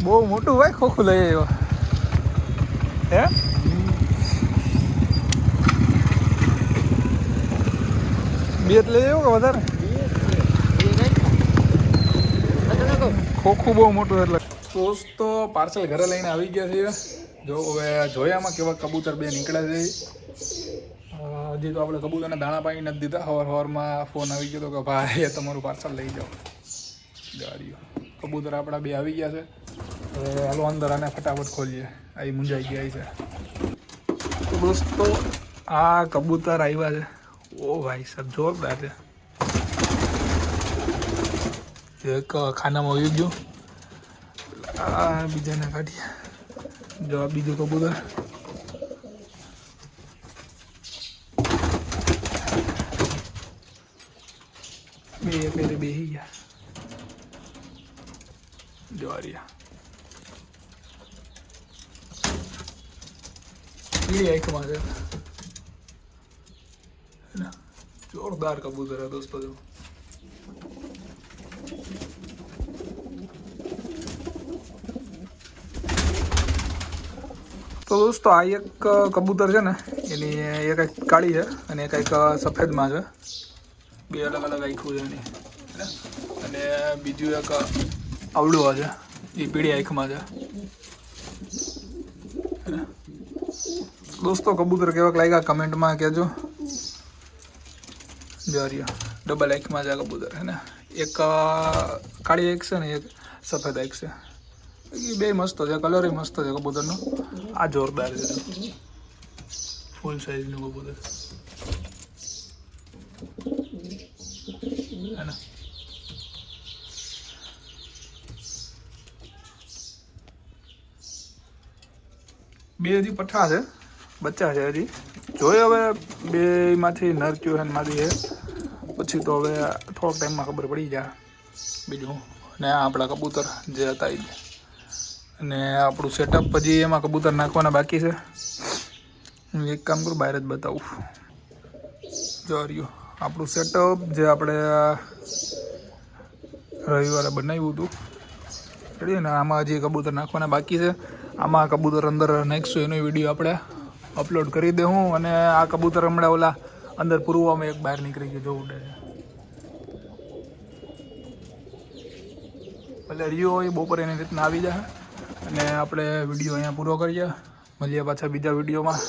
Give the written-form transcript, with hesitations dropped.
બહુ મોટું ભાઈ ખોખું લઈ આવ્યો હે બે જ લઈ આવ્યો કે વધારે ખોખું બહુ મોટું એટલે દોસ્તો પાર્સલ ઘરે લઈને આવી ગયા છીએ જો હવે જોયામાં કેવા કબૂતર બે નીકળ્યા છે હજી તો આપણે કબૂતરને દાણા પાણી નથી દીધા સવારમાં ફોન આવી ગયો હતો કે ભાઈ તમારું પાર્સલ લઈ જાઓ ગાડીઓ કબૂતર આપણા બે આવી ગયા છે હવે હાલો અંદર આને ફટાફટ ખોલીએ અહીં મૂંઝાઈ ગયા છે તો દોસ્તો આ કબૂતર આવ્યા છે ઓ ભાઈ સાહેબ જોરદાર છે એક ખાનામાં આવી ગયું આ બીજાને કાઢીએ જો આ બીજું કબૂતર બે પેલે બેસી ગયા જોરિયા પીળી આંખમાં છે જોરદાર કબૂતર है दोस्तों जो તો દોસ્તો આ એક કબૂતર છે ને એની એક કાળી છે અને એક સફેદમાં છે બે અલગ અલગ આંખું છે એની અને બીજું એક આવડું છે એ પીળી આંખમાં છે દોસ્તો કબૂતર કેવાક લાગ્યા કમેન્ટમાં કહેજો જોરિયો ડબલ આંખમાં છે કબૂતર હે ને એક કાળી આંખ છે ને એક સફેદ આંખ છે એ બે મસ્ત છે કલર મસ્ત છે કબૂતરનો આ જોરદાર છે ફૂલ સાઈઝનું કબૂતર હે ને બે હજી પઠ્ઠા છે બચ્ચા છે હજી જોઈએ હવે બેમાંથી નર કયો છે માદી છે પછી તો હવે થોડોક ટાઈમમાં ખબર પડી જાય બીજું ને આપણા કબૂતર જે હતા એ અને આપણું સેટઅપ પછી એમાં કબૂતર નાખવાના બાકી છે એક કામ કરું બહાર જ બતાવું જો રહ્યું આપણું સેટઅપ જે આપણે રવિવારે બનાવ્યું હતું રેડી ને આમાં હજી કબૂતર નાખવાના બાકી છે આમાં કબૂતર અંદર નાખીશું એનો વિડીયો આપણે અપલોડ કરી દઉં અને આ કબૂતર હમણાં ઓલા અંદર પૂર્વમાં એક બહાર નીકળી ગયું જો ઉડે એટલે રિયો એ બપોરે એની રીતના આવી જાય અને આપણે વિડીયો અહીંયા પૂરો કરીએ મળીએ પાછા બીજા વિડીયોમાં